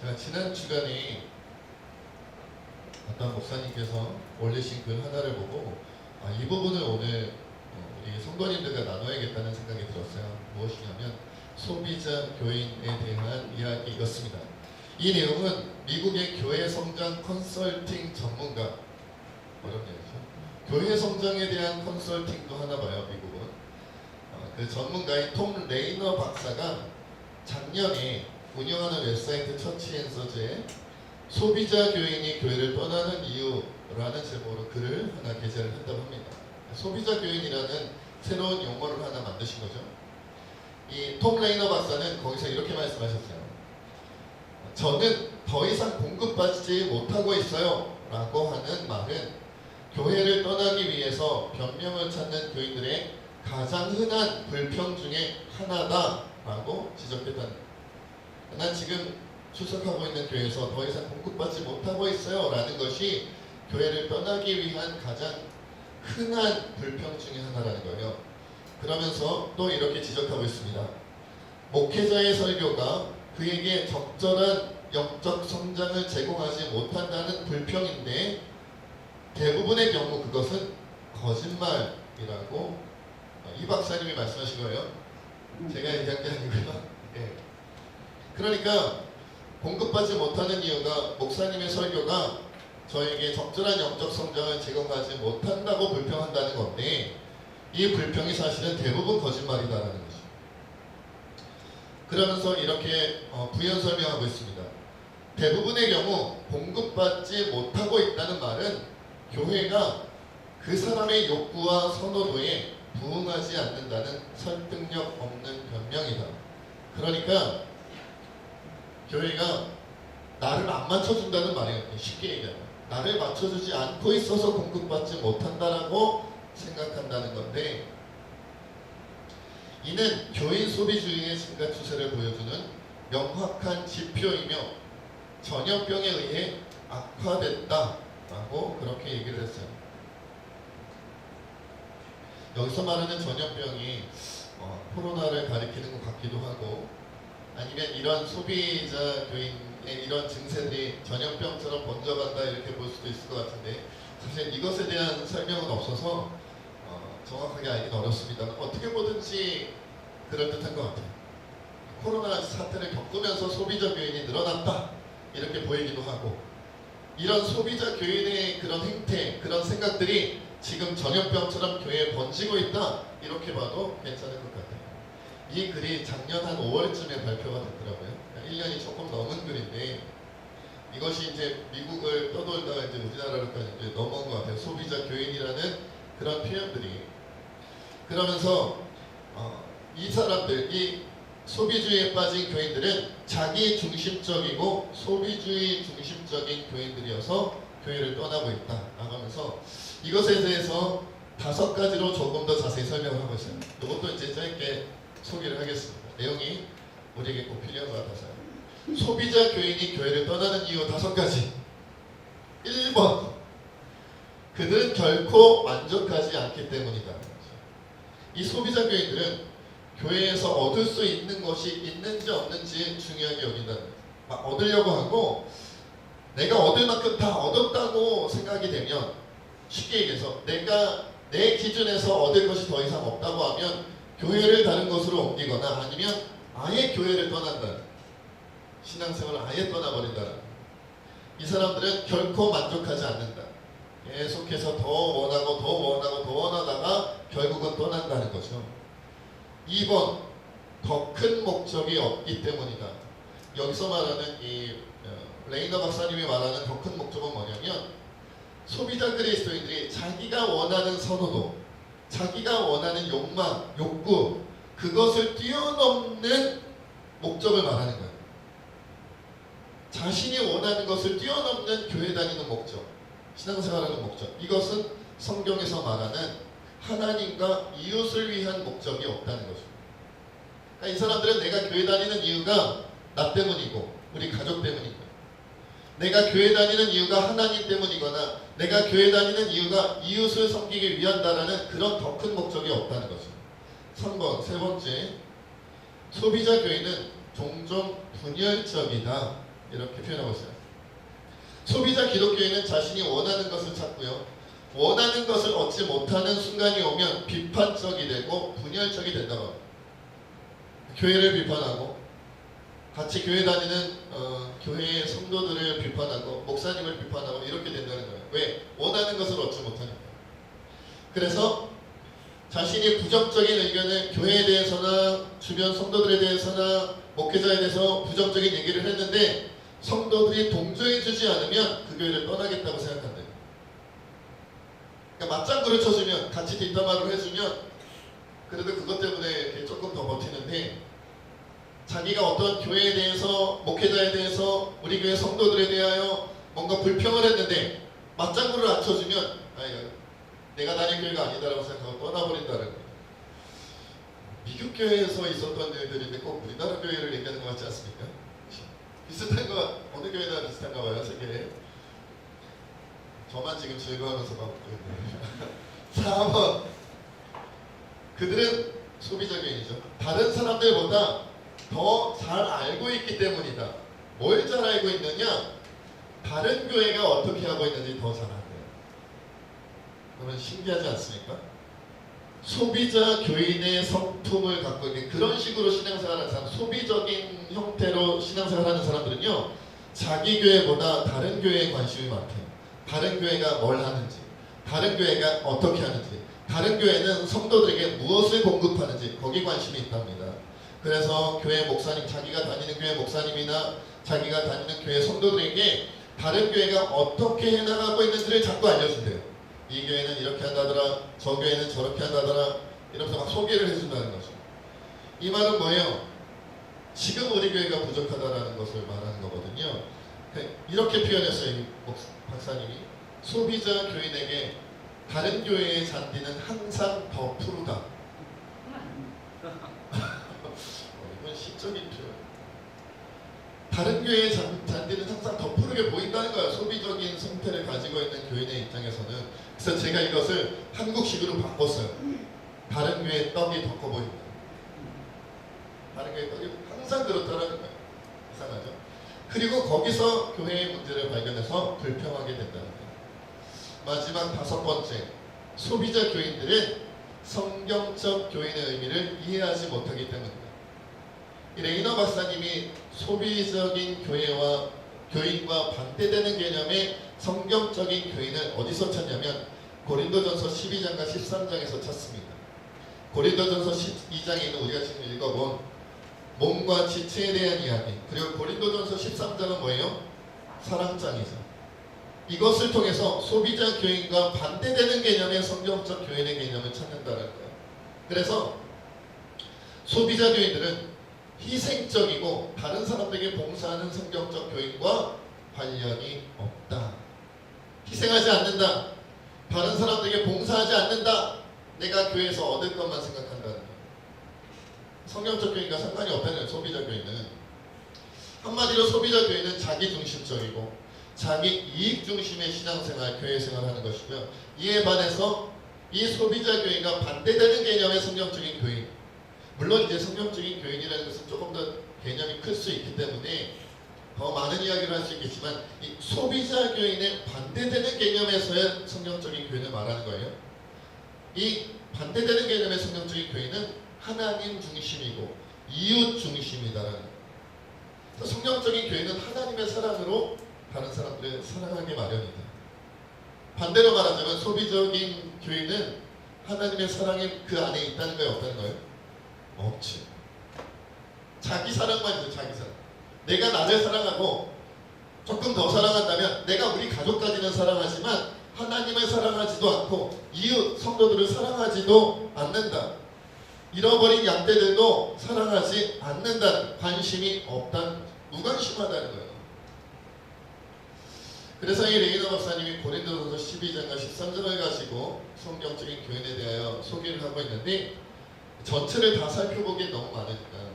제가 지난 주간에 어떤 목사님께서 올리신 글 하나를 보고 이 부분을 오늘 우리 성도님들과 나눠야겠다는 생각이 들었어요. 무엇이냐면 소비자 교인에 대한 이야기였습니다. 이 내용은 미국의 교회 성장 컨설팅 전문가, 어렵네요. 교회 성장에 대한 컨설팅도 하나 봐요, 미국은. 그 전문가인 톰 레이너 박사가 작년에 운영하는 웹사이트 처치앤서즈에 소비자 교인이 교회를 떠나는 이유라는 제목으로 글을 하나 게재를 했다고 합니다. 소비자 교인이라는 새로운 용어를 하나 만드신 거죠. 이 톰 레이너 박사는 거기서 이렇게 말씀하셨어요. 저는 더 이상 공급받지 못하고 있어요 라고 하는 말은 교회를 떠나기 위해서 변명을 찾는 교인들의 가장 흔한 불평 중에 하나다 라고 지적했다는, 난 지금 출석하고 있는 교회에서 더 이상 공급받지 못하고 있어요 라는 것이 교회를 떠나기 위한 가장 흔한 불평 중에 하나라는 거예요. 그러면서 또 이렇게 지적하고 있습니다. 목회자의 설교가 그에게 적절한 영적 성장을 제공하지 못한다는 불평인데 대부분의 경우 그것은 거짓말이라고 이 박사님이 말씀하신 거예요. 제가 얘기한 게 아니고요. 예. 그러니까 공급받지 못하는 이유가 목사님의 설교가 저에게 적절한 영적 성장을 제공하지 못한다고 불평한다는 건데 이 불평이 사실은 대부분 거짓말이다라는 거죠. 그러면서 이렇게 부연 설명하고 있습니다. 대부분의 경우 공급받지 못하고 있다는 말은 교회가 그 사람의 욕구와 선호도에 부응하지 않는다는 설득력 없는 변명이다. 그러니까 교회가 나를 안 맞춰준다는 말이에요. 쉽게 얘기하면 나를 맞춰주지 않고 있어서 공급받지 못한다라고 생각한다는 건데, 이는 교인 소비주의의 증가 추세를 보여주는 명확한 지표이며 전염병에 의해 악화됐다라고 그렇게 얘기를 했어요. 여기서 말하는 전염병이 코로나를 가리키는 것 같기도 하고, 아니면 이런 소비자 교인의 이런 증세들이 전염병처럼 번져간다 이렇게 볼 수도 있을 것 같은데, 사실 이것에 대한 설명은 없어서 정확하게 알기는 어렵습니다. 어떻게 보든지 그럴듯한 것 같아요. 코로나 사태를 겪으면서 소비자 교인이 늘어났다 이렇게 보이기도 하고, 이런 소비자 교인의 그런 행태, 그런 생각들이 지금 전염병처럼 교회에 번지고 있다 이렇게 봐도 괜찮을 것 같아요. 이 글이 작년 한 5월쯤에 발표가 됐더라고요. 1년이 조금 넘은 글인데 이것이 이제 미국을 떠돌다가 이제 우리나라로까지 이제 넘어온 것 같아요. 소비자 교인이라는 그런 표현들이. 그러면서 이 사람들, 이 소비주의에 빠진 교인들은 자기 중심적이고 소비주의 중심적인 교인들이어서 교회를 떠나고 있다 하면서 이것에 대해서 5가지로 조금 더 자세히 설명을 하고 있어요. 이것도 이제 짧게 소개를 하겠습니다. 내용이 우리에게 꼭 필요한 것 같아서요. 소비자 교인이 교회를 떠나는 이유 5가지. 1번, 그들은 결코 만족하지 않기 때문이다. 이 소비자 교인들은 교회에서 얻을 수 있는 것이 있는지 없는지 중요하게 여긴다는 거예요. 막 얻으려고 하고 내가 얻을 만큼 다 얻었다고 생각이 되면, 쉽게 얘기해서 내가 내 기준에서 얻을 것이 더 이상 없다고 하면 교회를 다른 곳으로 옮기거나 아니면 아예 교회를 떠난다. 신앙생활을 아예 떠나버린다. 이 사람들은 결코 만족하지 않는다. 계속해서 더 원하고 더 원하고 더 원하다가 결국은 떠난다는 거죠. 2번, 더 큰 목적이 없기 때문이다. 여기서 말하는 이 레이너 박사님이 말하는 더 큰 목적은 뭐냐면, 소비자 그리스도인들이 자기가 원하는 선호도, 자기가 원하는 욕망, 욕구, 그것을 뛰어넘는 목적을 말하는 거예요. 자신이 원하는 것을 뛰어넘는 교회 다니는 목적, 신앙생활하는 목적, 이것은 성경에서 말하는 하나님과 이웃을 위한 목적이 없다는 거죠. 그러니까 이 사람들은 내가 교회 다니는 이유가 나 때문이고 우리 가족 때문이고, 내가 교회 다니는 이유가 하나님 때문이거나 내가 교회 다니는 이유가 이웃을 섬기기 위한다라는 그런 더 큰 목적이 없다는 거죠. 3번, 세 번째, 소비자 교인은 종종 분열적이다 이렇게 표현하고 있어요. 소비자 기독교인은 자신이 원하는 것을 찾고요. 원하는 것을 얻지 못하는 순간이 오면 비판적이 되고 분열적이 된다고 합니다. 교회를 비판하고 같이 교회 다니는 교회의 성도들을 비판하고 목사님을 비판하고 이렇게 된다는 거예요. 왜? 원하는 것을 얻지 못하니까. 그래서 자신이 부정적인 의견을 교회에 대해서나 주변 성도들에 대해서나 목회자에 대해서 부정적인 얘기를 했는데 성도들이 동조해주지 않으면 그 교회를 떠나겠다고 생각한대요. 그러니까 맞장구를 쳐주면 같이 뒷담화를 해주면 그래도 그것 때문에 조금 더 버티는데 자기가 어떤 교회에 대해서 목회자에 대해서 우리 교회 성도들에 대하여 뭔가 불평을 했는데 맞장구를 안 쳐주면 내가 다닌 교회가 아니다라고 생각하고 떠나버린다는 거예요. 미국 교회에서 있었던 일들인데 꼭 우리나라 교회를 얘기하는 것 같지 않습니까? 비슷한 거 어느 교회나 비슷한가 봐요. 세계에. 저만 지금 즐거워하면서 막 4번 그들은 소비자교인이죠. 다른 사람들보다 더 잘 알고 있기 때문이다. 뭘 잘 알고 있느냐? 다른 교회가 어떻게 하고 있는지 더 잘 알아요. 그러면 신기하지 않습니까? 소비자 교인의 성품을 갖고 있는 그런 식으로 신앙생활하는 사람, 소비적인 형태로 신앙생활하는 사람들은요, 자기 교회보다 다른 교회에 관심이 많대요. 다른 교회가 뭘 하는지, 다른 교회가 어떻게 하는지, 다른 교회는 성도들에게 무엇을 공급하는지 거기 관심이 있답니다. 그래서 교회 목사님, 자기가 다니는 교회 목사님이나 자기가 다니는 교회 성도들에게 다른 교회가 어떻게 해나가고 있는지를 자꾸 알려준대요. 이 교회는 이렇게 한다더라, 저 교회는 저렇게 한다더라, 이러면서 막 소개를 해준다는 거죠. 이 말은 뭐예요? 지금 우리 교회가 부족하다라는 것을 말하는 거거든요. 이렇게 표현했어요, 이 박사님이. 소비자 교인에게 다른 교회의 잔디는 항상 더 푸르다. 이건 시적인 표현. 다른 교회의 잔디는 항상 더 푸르게 보인다는 거예요. 소비적인 상태를 가지고 있는 교인의 입장에서는. 그래서 제가 이것을 한국식으로 바꿨어요. 다른 교회의 떡이 더 커 보인다. 다른 교회의 떡이 항상 그렇다는 거예요. 이상하죠? 그리고 거기서 교회의 문제를 발견해서 불평하게 된다는 거예요. 마지막 5번째, 소비자 교인들은 성경적 교인의 의미를 이해하지 못하기 때문입니다. 레이너 박사님이 소비적인 교인과 반대되는 개념의 성경적인 교인을 어디서 찾냐면 고린도전서 12장과 13장에서 찾습니다. 고린도전서 12장에 있는 우리가 지금 읽어본 몸과 지체에 대한 이야기, 그리고 고린도전서 13장은 뭐예요? 사랑장이죠. 이것을 통해서 소비자 교인과 반대되는 개념의 성경적 교인의 개념을 찾는다는 거예요. 그래서 소비자 교인들은 희생적이고 다른 사람들에게 봉사하는 성경적 교인과 관련이 없다. 희생하지 않는다. 다른 사람들에게 봉사하지 않는다. 내가 교회에서 얻을 것만 생각한다는 거예요. 성경적 교인과 상관이 없다는 거예요. 소비자 교인은. 한마디로 소비자 교인은 자기중심적이고 자기 이익 중심의 신앙생활, 교회생활을 하는 것이고요. 이에 반해서 이 소비자 교인과 반대되는 개념의 성경적인 교인, 물론 이제 성경적인 교인이라는 것은 조금 더 개념이 클 수 있기 때문에 더 많은 이야기를 할 수 있겠지만 이 소비자 교인의 반대되는 개념에서의 성경적인 교인을 말하는 거예요. 이 반대되는 개념의 성경적인 교인은 하나님 중심이고 이웃 중심이다라는 거예요. 성경적인 교인은 하나님의 사랑으로 다른 사람들을 사랑하기 마련이다. 반대로 말하자면 소비적인 교인은 하나님의 사랑이 그 안에 있다는 거예요? 없다는 거예요? 없지. 자기 사랑만 있어요. 자기 사랑. 내가 나를 사랑하고 조금 더 사랑한다면 내가 우리 가족까지는 사랑하지만 하나님을 사랑하지도 않고 이웃 성도들을 사랑하지도 않는다. 잃어버린 양떼들도 사랑하지 않는다는, 관심이 없다는, 무관심하다는 거예요. 그래서 이 레이너 박사님이 고린도전서 12장과 13장을 가지고 성경적인 교인에 대하여 소개를 하고 있는데 전체를 다 살펴보기엔 너무 많으니까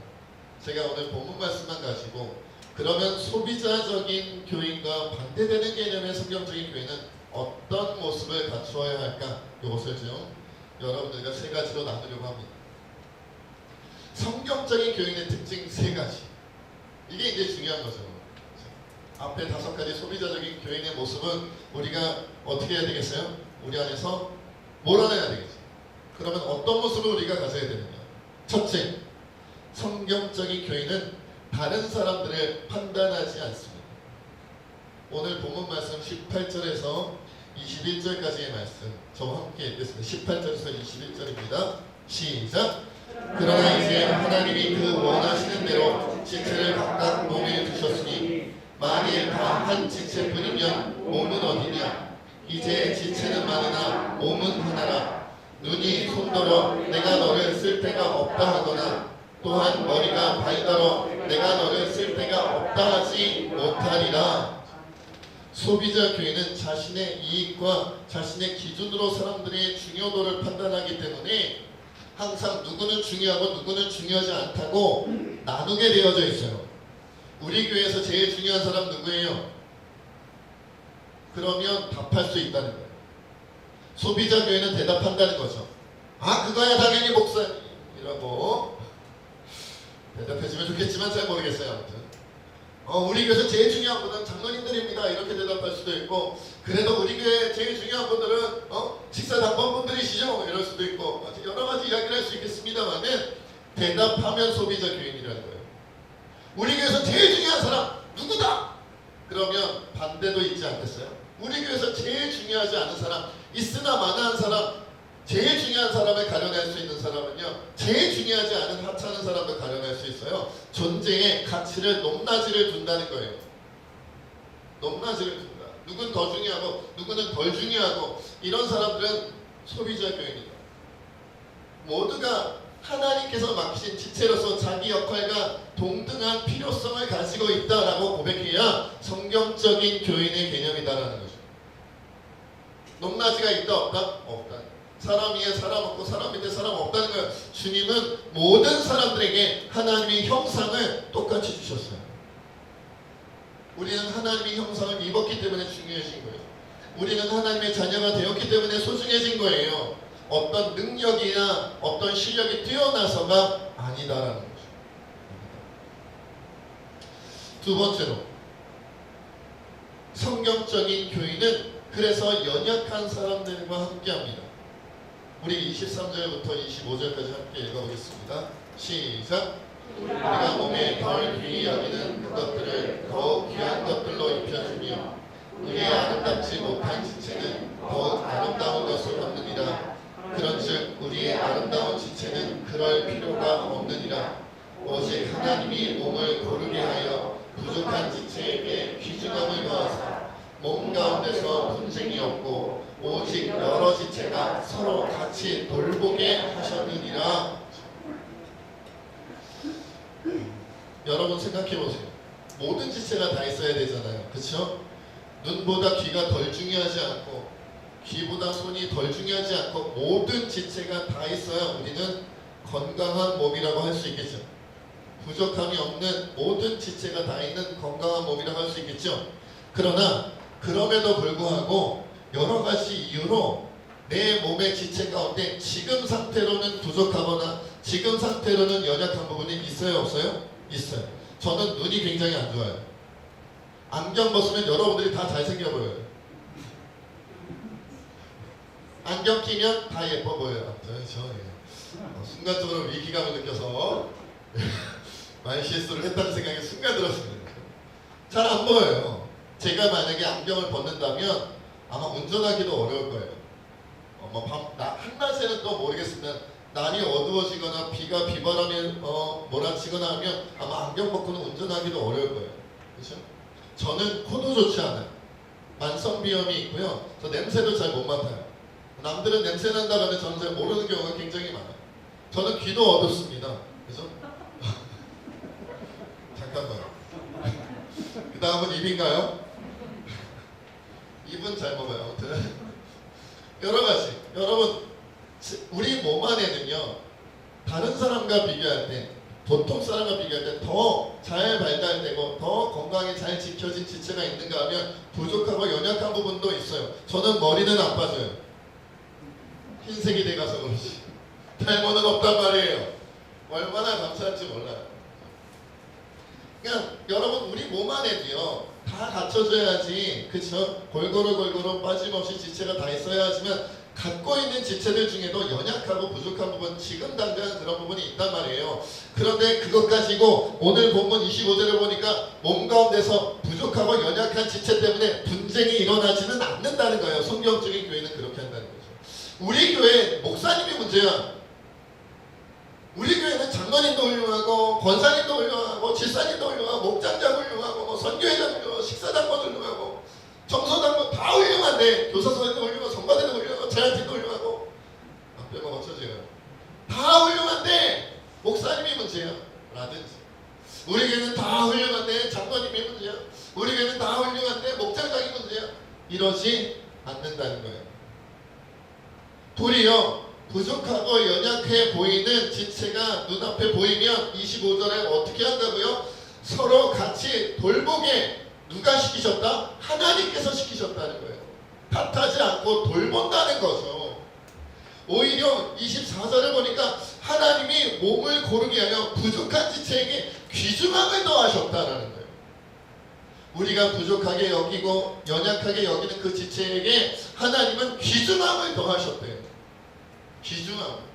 제가 오늘 본문 말씀만 가지고 그러면 소비자적인 교인과 반대되는 개념의 성경적인 교인은 어떤 모습을 갖추어야 할까? 이것을 좀 여러분들과 3가지로 나누려고 합니다. 성경적인 교인의 특징 3가지. 이게 이제 중요한 거죠. 앞에 5가지 소비자적인 교인의 모습은 우리가 어떻게 해야 되겠어요? 우리 안에서 몰아내야 되겠죠. 그러면 어떤 모습을 우리가 가져야 되느냐? 첫째, 성경적인 교인은 다른 사람들을 판단하지 않습니다. 오늘 본문 말씀 18절에서 21절까지의 말씀 저와 함께 읽겠습니다. 18절에서 21절입니다. 시작! 그러나 이제 하나님이 그 원하시는 대로 지체를 각각 몸에 두셨으니 만일 다 한 지체뿐이면 몸은 어디냐? 이제 지체는 많으나 몸은 하나라. 눈이 손더러 내가 너를 쓸 데가 없다 하거나 또한 머리가 발더러 내가 너를 쓸 데가 없다 하지 못하리라. 소비자 교회는 자신의 이익과 자신의 기준으로 사람들의 중요도를 판단하기 때문에 항상 누구는 중요하고 누구는 중요하지 않다고 나누게 되어져 있어요. 우리 교회에서 제일 중요한 사람 누구예요? 그러면 답할 수 있다는 거예요. 소비자 교회는 대답한다는 거죠. 아, 그거야 당연히 목사님이라고 대답해주면 좋겠지만 잘 모르겠어요. 아무튼 우리 교회에서 제일 중요한 분은 장로님들입니다 이렇게 대답할 수도 있고, 그래도 우리 교회 제일 중요한 분들은 식사 당번분들이시죠 이럴 수도 있고, 여러 가지 이야기를 할 수 있겠습니다만은 대답하면 소비자 교인이라는 거예요. 우리 교회에서 제일 중요한 사람 누구다? 그러면 반대도 있지 않겠어요? 우리 교회에서 제일 중요하지 않은 사람, 있으나 마나한 사람, 제일 중요한 사람을 가려낼 수 있는 사람은요, 제일 중요하지 않은 하찮은 사람도 가려낼 수 있어요. 존재의 가치를 높낮이를 둔다는 거예요. 높낮이를 둔다. 누군 더 중요하고 누구는 덜 중요하고, 이런 사람들은 소비자 교인이다. 모두가 하나님께서 맡기신 지체로서 자기 역할과 동등한 필요성을 가지고 있다라고 고백해야 성경적인 교인의 개념이다라는 거죠. 높낮이가 있다 없다? 없다. 사람 위에 사람 없고 사람 밑에 사람 없다는 거예요. 주님은 모든 사람들에게 하나님의 형상을 똑같이 주셨어요. 우리는 하나님의 형상을 입었기 때문에 중요해진 거예요. 우리는 하나님의 자녀가 되었기 때문에 소중해진 거예요. 어떤 능력이나 어떤 실력이 뛰어나서가 아니다라는 거죠. 두 번째로, 성경적인 교인은 그래서 연약한 사람들과 함께합니다. 우리 23절부터 25절까지 함께 읽어보겠습니다. 시작! 우리가 몸에 덜 귀히 여기는 그것들을 더욱 귀한 것들로 입혀주며 우리의 아름답지 못한 지체는 더욱 아름다운 것을 얻느니라. 그런즉 우리의 아름다운 지체는 그럴 필요가 없느니라. 오직 하나님이 몸을 고르게 하여 부족한 지체에게 귀중함을 더하사 몸 가운데서 분쟁이 없고 오직 여러 지체가 서로 같이 돌보게 하셨느니라. 여러분 생각해 보세요. 모든 지체가 다 있어야 되잖아요. 그렇죠? 눈보다 귀가 덜 중요하지 않고 귀보다 손이 덜 중요하지 않고 모든 지체가 다 있어야 우리는 건강한 몸이라고 할 수 있겠죠. 부족함이 없는 모든 지체가 다 있는 건강한 몸이라고 할 수 있겠죠. 그러나 그럼에도 불구하고 여러 가지 이유로 내 몸의 지체 가운데 지금 상태로는 부족하거나 지금 상태로는 연약한 부분이 있어요 없어요? 있어요. 저는 눈이 굉장히 안 좋아요. 안경 벗으면 여러분들이 다 잘생겨 보여요. 안경 끼면 다 예뻐 보여요. 순간적으로 위기감을 느껴서 많이 실수를 했다는 생각이 순간 들었습니다. 잘 안 보여요. 제가 만약에 안경을 벗는다면 아마 운전하기도 어려울 거예요. 한낮에는 또 모르겠으면 날이 어두워지거나 비가 비바람이 몰아치거나 하면 아마 안경 벗고는 운전하기도 어려울 거예요. 그렇죠? 저는 코도 좋지 않아요. 만성비염이 있고요. 저 냄새도 잘 못 맡아요. 남들은 냄새 난다 그러면 저는 잘 모르는 경우가 굉장히 많아요. 저는 귀도 어둡습니다. 그죠? 잠깐만. 그 다음은 입인가요? 입은 잘 먹어요. 아무튼 여러 가지. 여러분, 우리 몸 안에는요, 다른 사람과 비교할 때, 보통 사람과 비교할 때 더 잘 발달되고 더 건강에 잘 지켜진 지체가 있는가 하면 부족하고 연약한 부분도 있어요. 저는 머리는 안 빠져요. 흰색이 돼가서 그렇지. 탈모는 없단 말이에요. 얼마나 감사한지 몰라요. 그러니까 여러분 우리 몸 안에도요 다 갖춰져야지, 그쵸? 골고루 빠짐없이 지체가 다 있어야 하지만 갖고 있는 지체들 중에도 연약하고 부족한 부분, 지금 당장 그런 부분이 있단 말이에요. 그런데 그것 가지고 오늘 본문 25절을 보니까 몸 가운데서 부족하고 연약한 지체 때문에 분쟁이 일어나지는 않는다는 거예요. 성경적인 교회는 그렇게 한다는 거죠. 우리 교회 목사님이 문제야. 우리 교회는 장로님도 훌륭하고 권사님도 훌륭하고 집사님도 훌륭하고 목장장 훌륭하고 뭐 선교회장 훌륭하고 식사장관 훌륭하고 정서장관 다 훌륭한데, 교사 선생님도 훌륭하고 성가대도 훌륭하고 재활팀도 훌륭하고 앞에가 맞춰져요. 다 훌륭한데 목사님이 문제야 라든지, 우리 교회는 다 훌륭한데 장로님이 문제야, 우리 교회는 다 훌륭한데 목장장이 문제야, 이러지 않는다는 거예요. 도리어 부족하고 연약해 보이는 지체가 눈앞에 보이면 25절에 어떻게 한다고요? 서로 같이 돌보게 누가 시키셨다? 하나님께서 시키셨다는 거예요. 탓하지 않고 돌본다는 거죠. 오히려 24절을 보니까 하나님이 몸을 고르게 하여 부족한 지체에게 귀중함을 더하셨다라는 거예요. 우리가 부족하게 여기고 연약하게 여기는 그 지체에게 하나님은 귀중함을 더하셨대요. 귀중함.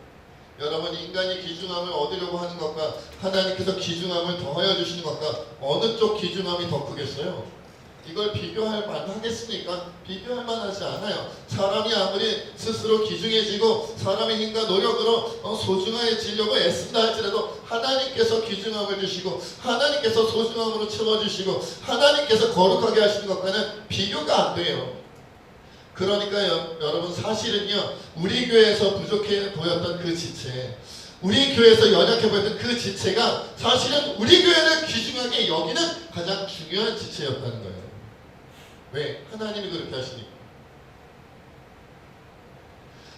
여러분, 인간이 귀중함을 얻으려고 하는 것과 하나님께서 귀중함을 더하여 주시는 것과 어느 쪽 귀중함이 더 크겠어요? 이걸 비교할 만하겠습니까? 비교할 만하지 않아요. 사람이 아무리 스스로 귀중해지고 사람의 힘과 노력으로 소중해지려고 애쓴다 할지라도 하나님께서 귀중함을 주시고 하나님께서 소중함으로 채워주시고 하나님께서 거룩하게 하시는 것과는 비교가 안 돼요. 그러니까 여러분, 사실은요, 우리 교회에서 부족해 보였던 그 지체, 우리 교회에서 연약해 보였던 그 지체가 사실은 우리 교회를 귀중하게 여기는 가장 중요한 지체였다는 거예요. 왜? 하나님이 그렇게 하시니까.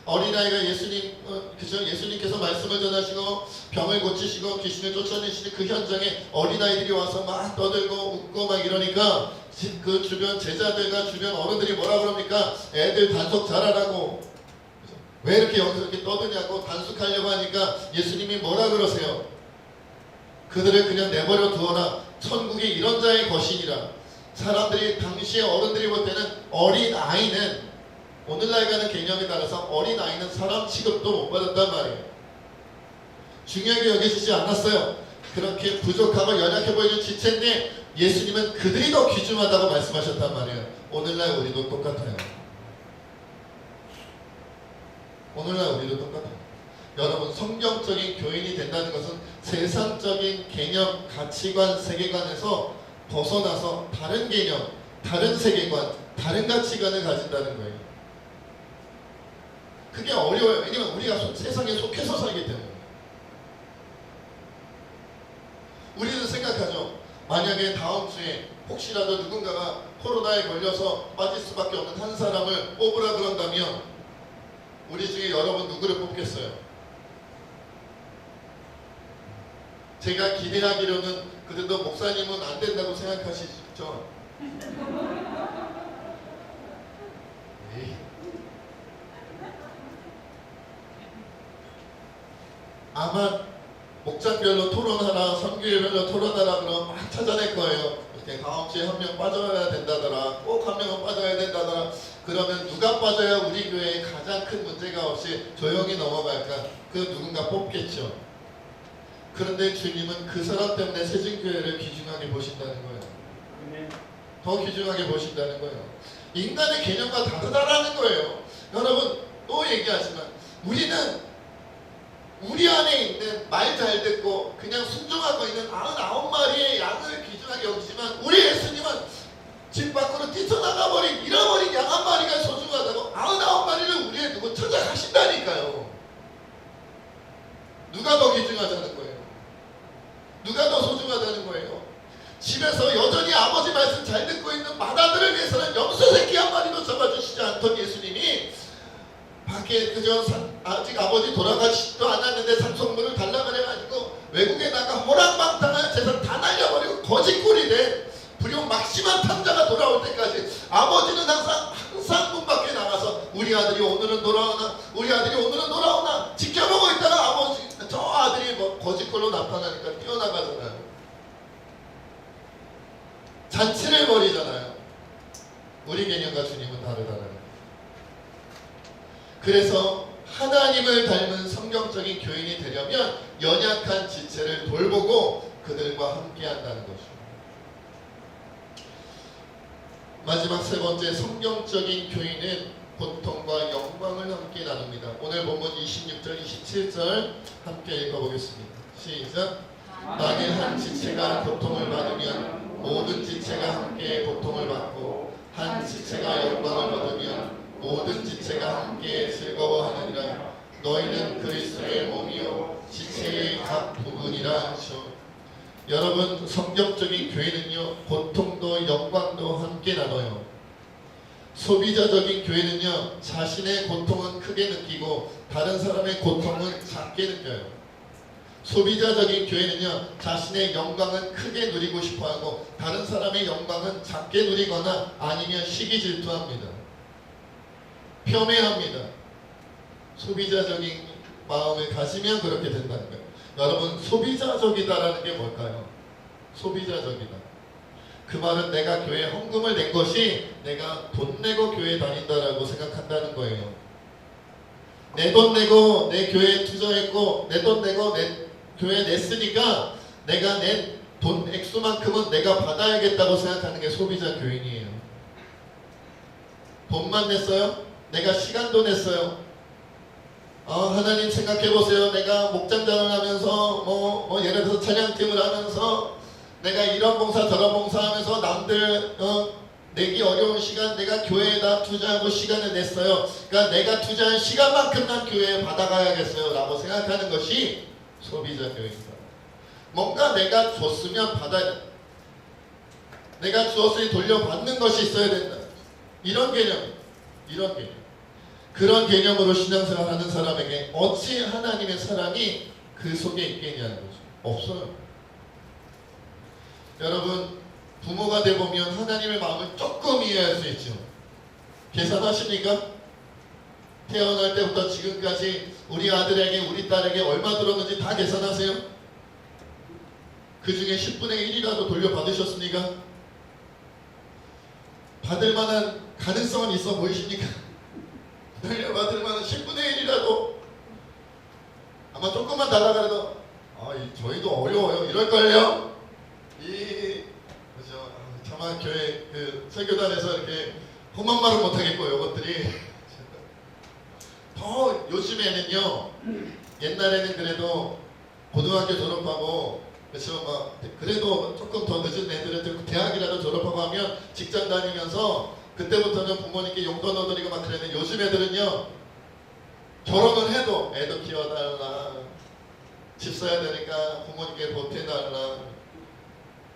어린아이가 예수님께서 말씀을 전하시고 병을 고치시고 귀신을 쫓아내시는 그 현장에 어린아이들이 와서 막 떠들고 웃고 막 이러니까 그 주변 제자들과 주변 어른들이 뭐라 그럽니까? 애들 단속 잘하라고. 왜 이렇게 여기서 이렇게 떠드냐고 단속하려고 하니까 예수님이 뭐라 그러세요? 그들을 그냥 내버려 두어라. 천국이 이런 자의 것이니라. 사람들이, 당시에 어른들이 볼 때는 어린아이는, 오늘날 가는 개념에 따라서 어린아이는 사람 취급도 못 받았단 말이에요. 중요하게 여겨지지 않았어요. 그렇게 부족하고 연약해 보이는 지체인데 예수님은 그들이 더 귀중하다고 말씀하셨단 말이에요. 오늘날 우리도 똑같아요. 오늘날 우리도 똑같아요. 여러분, 성경적인 교인이 된다는 것은 세상적인 개념, 가치관, 세계관에서 벗어나서 다른 개념, 다른 세계관, 다른 가치관을 가진다는 거예요. 그게 어려워요. 왜냐면 우리가 세상에 속해서 살기 때문에. 우리는 생각하죠. 만약에 다음 주에 혹시라도 누군가가 코로나에 걸려서 빠질 수밖에 없는 한 사람을 뽑으라 그런다면 우리 중에 여러분 누구를 뽑겠어요? 제가 기대하기로는 그래도 목사님은 안 된다고 생각하시죠? 에이. 아마 목장별로 토론하라, 선교회별로 토론하라 그러면 막 찾아낼 거예요. 이렇게 다음 주에 한 명 빠져야 된다더라, 꼭 한 명은 빠져야 된다더라. 그러면 누가 빠져야 우리 교회에 가장 큰 문제가 없이 조용히 넘어갈까? 그 누군가 뽑겠죠. 그런데 주님은 그 사람 때문에 세진교회를 귀중하게 보신다는 거예요. 더 귀중하게 보신다는 거예요. 인간의 개념과 다르다라는 거예요. 여러분, 또 얘기하지만 우리는 우리 안에 있는 말 잘 듣고 그냥 순종하고 있는 99마리의 양을 귀중하게 여기지만 우리 예수님은 집 밖으로 뛰쳐나가버린 잃어버린 양 한 마리가 소중하다고 99마리를 우리의 누구 찾아가신다니까요. 누가 더 귀중하다는 거예요? 누가 더 소중하다는 거예요? 집에서 여전히 아버지 말씀 잘 듣고 있는 맏아들을 위해서는 염소 새끼 한 마리도 잡아주시지 않던 예수님이 밖에 아직 아버지 돌아가시지도 않았는데 산성물을 달라 그래가지고 외국에 나가 호락망당한 재산 다 날려버리고 거짓골이 된 불용 막심한 탐자가 돌아올 때까지 아버지는 항상 문 밖에 나가서 우리 아들이 오늘은 돌아오나, 우리 아들이 오늘은 돌아오나 지켜보고 있다가 아버지 저 아들이 뭐 거짓골로 나타나니까 뛰어나가잖아요. 잔치를 벌이잖아요. 우리 개념과 주님은 다르다는 거예요. 그래서 하나님을 닮은 성경적인 교인이 되려면 연약한 지체를 돌보고 그들과 함께 한다는 것입니다. 마지막 세 번째, 성경적인 교인은 고통과 영광을 함께 나눕니다. 오늘 본문 26절, 27절 함께 읽어보겠습니다. 시작. 만일 한 지체가 고통을 받으면 모든 지체가 함께 고통을 받고 한 지체가 영광을 받으면 모든 지체가 함께 즐거워하느니라. 너희는 그리스도의 몸이요 지체의 각 부분이라 하시오. 여러분, 성경적인 교회는요 고통도 영광도 함께 나눠요. 소비자적인 교회는요 자신의 고통은 크게 느끼고 다른 사람의 고통은 작게 느껴요. 소비자적인 교회는요 자신의 영광은 크게 누리고 싶어하고 다른 사람의 영광은 작게 누리거나 아니면 시기 질투합니다. 폄훼합니다. 소비자적인 마음을 가지면 그렇게 된다는 거예요. 여러분, 소비자적이다라는 게 뭘까요? 소비자적이다. 그 말은 내가 교회에 헌금을 낸 것이 내가 돈 내고 교회에 다닌다라고 생각한다는 거예요. 내 돈 내고 내 교회에 투자했고 내 돈 내고 내 교회에 냈으니까 내가 낸 돈 액수만큼은 내가 받아야겠다고 생각하는 게 소비자 교인이에요. 돈만 냈어요? 내가 시간도 냈어요. 하나님 생각해보세요. 내가 목장장을 하면서 예를 들어서 찬양팀을 하면서 내가 이런 봉사 저런 봉사 하면서 남들 내기 어려운 시간 내가 교회에다 투자하고 시간을 냈어요. 그러니까 내가 투자한 시간만큼 난 교회에 받아가야겠어요 라고 생각하는 것이 소비자 교회입니다. 뭔가 내가 줬으면 받아야, 내가 주었으니 돌려받는 것이 있어야 된다. 이런 개념, 이런 개념. 그런 개념으로 신앙생활 하는 사람에게 어찌 하나님의 사랑이 그 속에 있겠냐는 거죠. 없어요. 여러분, 부모가 되보면 하나님의 마음을 조금 이해할 수 있죠. 계산하십니까? 태어날 때부터 지금까지 우리 아들에게 우리 딸에게 얼마 들었는지 다 계산하세요? 그 중에 10분의 1이라도 돌려받으셨습니까? 받을 만한 가능성은 있어 보이십니까? 돌려받을 만한 10분의 1이라도 아마 조금만 달라 그래도 저희도 어려워요 이럴걸요? 그죠? 차마 교회 그 설교단에서 이렇게 험한 말을 못하겠고 이것들이 더 요즘에는요 옛날에는 그래도 고등학교 졸업하고 그래서 그래도 조금 더 늦은 애들은 대학이라도 졸업하고 하면 직장 다니면서 그때부터는 부모님께 용돈 얻으리고 막 그랬는데 요즘 애들은요 결혼을 해도 애도 키워달라, 집 사야 되니까 부모님께 보태달라,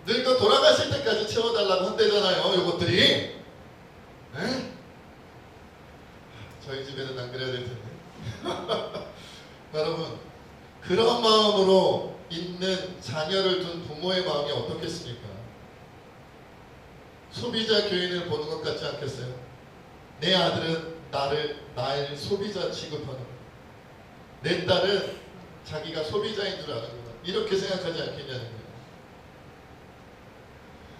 늙어 돌아가실 때까지 채워달라고 한대잖아요 요것들이. 에? 저희 집에는 안 그래야 될 텐데. 여러분, 그런 마음으로 있는 자녀를 둔 부모의 마음이 어떻겠습니까? 소비자 교인을 보는 것 같지 않겠어요? 내 아들은 나를 소비자 취급하는, 내 딸은 자기가 소비자인 줄 아는구나, 이렇게 생각하지 않겠냐는 거예요.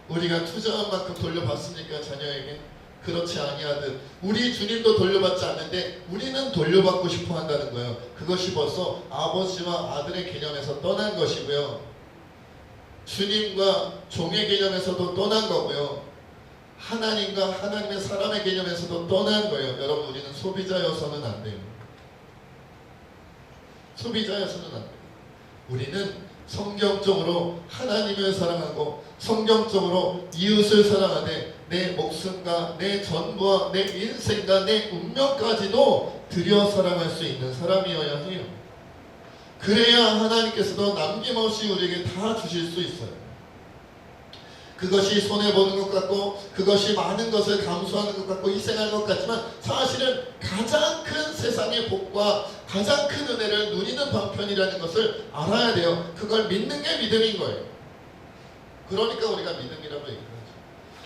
우리가 투자한 만큼 돌려받습니까? 자녀에게? 그렇지 아니하듯 우리 주님도 돌려받지 않는데 우리는 돌려받고 싶어 한다는 거예요. 그것이 벌써 아버지와 아들의 개념에서 떠난 것이고요, 주님과 종의 개념에서도 떠난 거고요, 하나님과 하나님의 사람의 개념에서도 떠난 거예요. 여러분, 우리는 소비자여서는 안 돼요. 소비자여서는 안 돼요. 우리는 성경적으로 하나님을 사랑하고 성경적으로 이웃을 사랑하되 내 목숨과 내 전부와 내 인생과 내 운명까지도 들여 사랑할 수 있는 사람이어야 해요. 그래야 하나님께서도 남김없이 우리에게 다 주실 수 있어요. 그것이 손해보는 것 같고 그것이 많은 것을 감수하는 것 같고 희생하는 것 같지만 사실은 가장 큰 세상의 복과 가장 큰 은혜를 누리는 방편이라는 것을 알아야 돼요. 그걸 믿는 게 믿음인 거예요. 그러니까 우리가 믿음이라고 얘기하죠.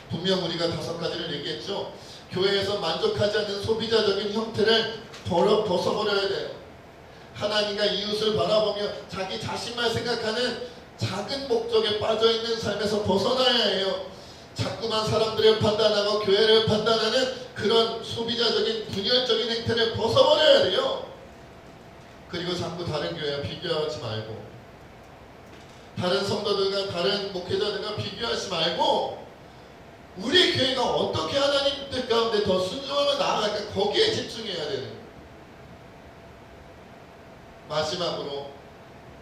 분명 우리가 5가지를 얘기했죠. 교회에서 만족하지 않는 소비자적인 형태를 벗어버려야 돼요. 하나님과 이웃을 바라보며 자기 자신만 생각하는 작은 목적에 빠져있는 삶에서 벗어나야 해요. 자꾸만 사람들을 판단하고 교회를 판단하는 그런 소비자적인 분열적인 행태를 벗어버려야 돼요. 그리고 자꾸 다른 교회와 비교하지 말고, 다른 성도들과 다른 목회자들과 비교하지 말고, 우리 교회가 어떻게 하나님 뜻 가운데 더 순종하며 나아갈까, 거기에 집중해야 되는 거예요. 마지막으로,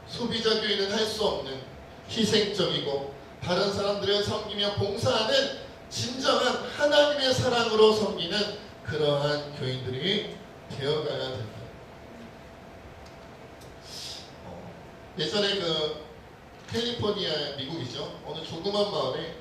소비자 교회는 할 수 없는 희생적이고 다른 사람들을 섬기며 봉사하는 진정한 하나님의 사랑으로 섬기는 그러한 교인들이 되어가야 된다. 예전에 그 캘리포니아, 미국이죠. 어느 조그만 마을에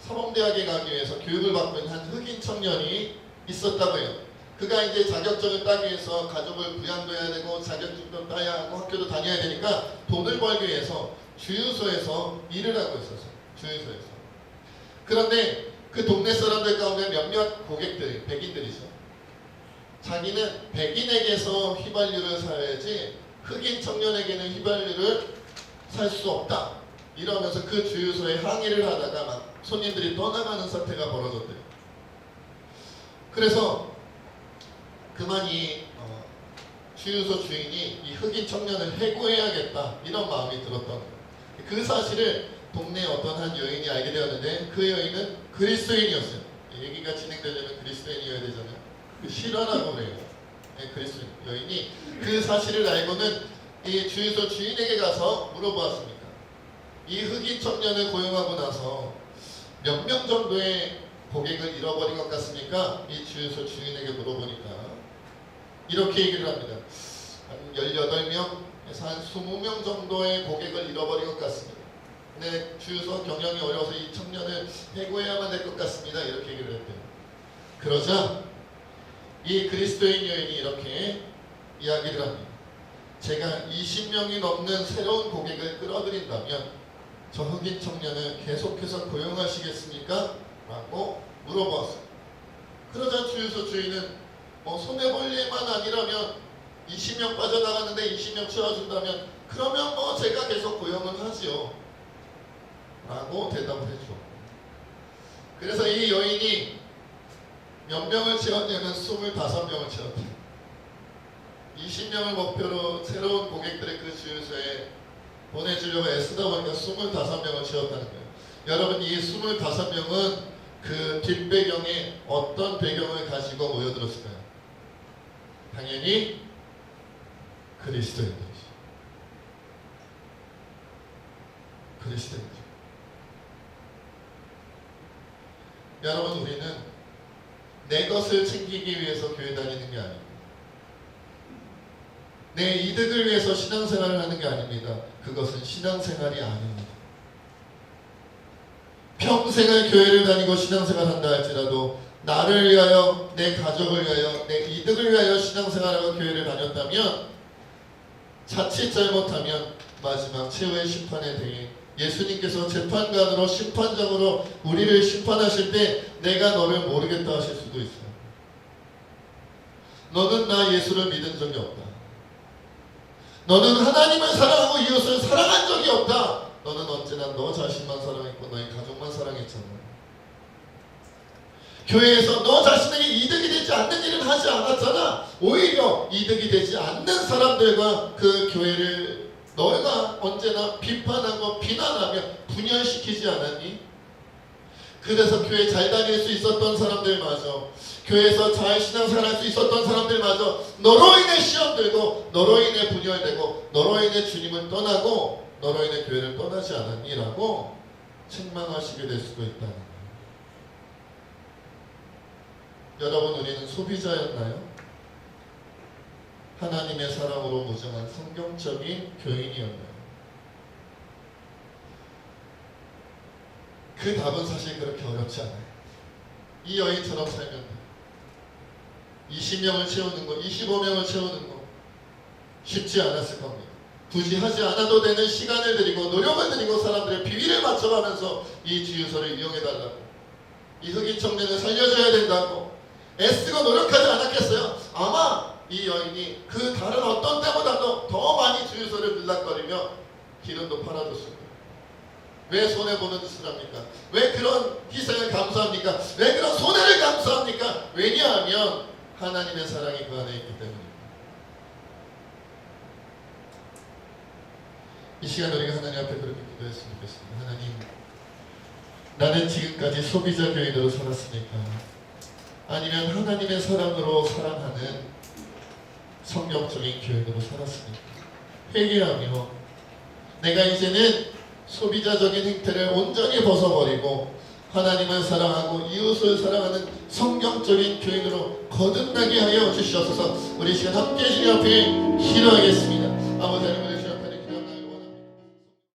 사범대학에 가기 위해서 교육을 받고 있는 한 흑인 청년이 있었다고 해요. 그가 이제 자격증을 따기 위해서 가족을 부양도 해야 되고 자격증도 따야 하고 학교도 다녀야 되니까 돈을 벌기 위해서 주유소에서 일을 하고 있었어요. 주유소에서. 그런데 그 동네 사람들 가운데 몇몇 고객들이, 백인들이죠. 자기는 백인에게서 휘발유를 사야지 흑인 청년에게는 휘발유를 살 수 없다. 이러면서 그 주유소에 항의를 하다가 막 손님들이 떠나가는 사태가 벌어졌대요. 그래서 그만 이 주유소 주인이 이 흑인 청년을 해고해야겠다 이런 마음이 들었던 거예요. 그 사실을 동네 어떤 한 여인이 알게 되었는데 그 여인은 그리스도인이었어요. 얘기가 진행되려면 그리스도인이어야 되잖아요. 그 실화라고 그래요. 그리스도인 여인이 그 사실을 알고는 이 주유소 주인에게 가서 물어보았습니다. 이 흑인 청년을 고용하고 나서 몇 명 정도의 고객을 잃어버린 것 같습니까? 이 주유소 주인에게 물어보니까 이렇게 얘기를 합니다. 한 18명에서 한 20명 정도의 고객을 잃어버린 것 같습니다. 근데 주유소 경영이 어려워서 이 청년을 해고해야만 될 것 같습니다. 이렇게 얘기를 했대요. 그러자 이 그리스도인 여인이 이렇게 이야기를 합니다. 제가 20명이 넘는 새로운 고객을 끌어들인다면 저 흑인 청년을 계속해서 고용하시겠습니까? 라고 물어보았어요. 그러자 주유소 주인은 손해볼 일만 아니라면 20명 빠져나가는데 20명 채워준다면 그러면 제가 계속 고용을 하지요. 라고 대답을 해주었고, 그래서 이 여인이 몇 명을 채웠냐면 25명을 채웠대요. 20명을 목표로 새로운 고객들의 그 주유소에 보내주려고 애쓰다 보니까 25명을 채웠다는 거예요. 여러분, 이 25명은 그 뒷배경에 어떤 배경을 가지고 모여들었을까요? 당연히 그리스도인들이죠. 그리스도인들. 여러분, 우리는 내 것을 챙기기 위해서 교회 다니는 게 아닙니다. 내 이득을 위해서 신앙생활을 하는 게 아닙니다. 그것은 신앙생활이 아닙니다. 평생을 교회를 다니고 신앙생활 한다 할지라도 나를 위하여, 내 가족을 위하여, 내 이득을 위하여 신앙생활하고 교회를 다녔다면 자칫 잘못하면 마지막 최후의 심판에 대해 예수님께서 재판관으로 심판장으로 우리를 심판하실 때 내가 너를 모르겠다 하실 수도 있어요. 너는 나 예수를 믿은 적이 없다. 너는 하나님을 사랑하고 이웃을 사랑한 적이 없다. 너는 언제나 너 자신만 사랑했고 너의 가족만 사랑했잖아. 교회에서 너 자신에게 이득이 되지 않는 일을 하지 않았잖아. 오히려 이득이 되지 않는 사람들과 그 교회를 너희가 언제나 비판하고 비난하며 분열시키지 않았니? 그래서 교회 잘 다닐 수 있었던 사람들마저, 교회에서 잘 신앙생활 할 수 있었던 사람들마저 너로 인해 시험 들고 너로 인해 분열되고 너로 인해 주님을 떠나고 너로 인해 교회를 떠나지 않았니? 라고 책망하시게 될 수도 있다는 거예요. 여러분, 우리는 소비자였나요? 하나님의 사랑으로 무장한 성경적인 교인이었나요? 그 답은 사실 그렇게 어렵지 않아요. 이 여인처럼 살면 돼요. 20명을 채우는 거, 25명을 채우는 거 쉽지 않았을 겁니다. 굳이 하지 않아도 되는 시간을 들이고 노력을 들이고 사람들의 비위를 맞춰가면서 이 주유소를 이용해달라고, 이 흑인 청년을 살려줘야 된다고 애쓰고 노력하지 않았겠어요? 아마 이 여인이 그 다른 어떤 때보다도 더 많이 주유소를 들락거리며 기름도 팔아줬을 거예요. 왜 손해보는 짓을 합니까? 왜 그런 희생을 감수합니까? 왜 그런 손해를 감수합니까? 왜냐하면 하나님의 사랑이 그 안에 있기 때문입니다. 이 시간 우리가 하나님 앞에 그렇게 기도했으면 좋겠습니다. 하나님, 나는 지금까지 소비자 교인으로 살았으니까, 아니면 하나님의 사랑으로 사랑하는 성경적인 교인으로 살았으니까 회개하며 내가 이제는 소비자적인 행태를 온전히 벗어버리고 하나님을 사랑하고 이웃을 사랑하는 성경적인 교인으로 거듭나게 하여 주시옵소서. 우리 시간 함께 주님 앞에 기도하겠습니다. 아버지 하나님,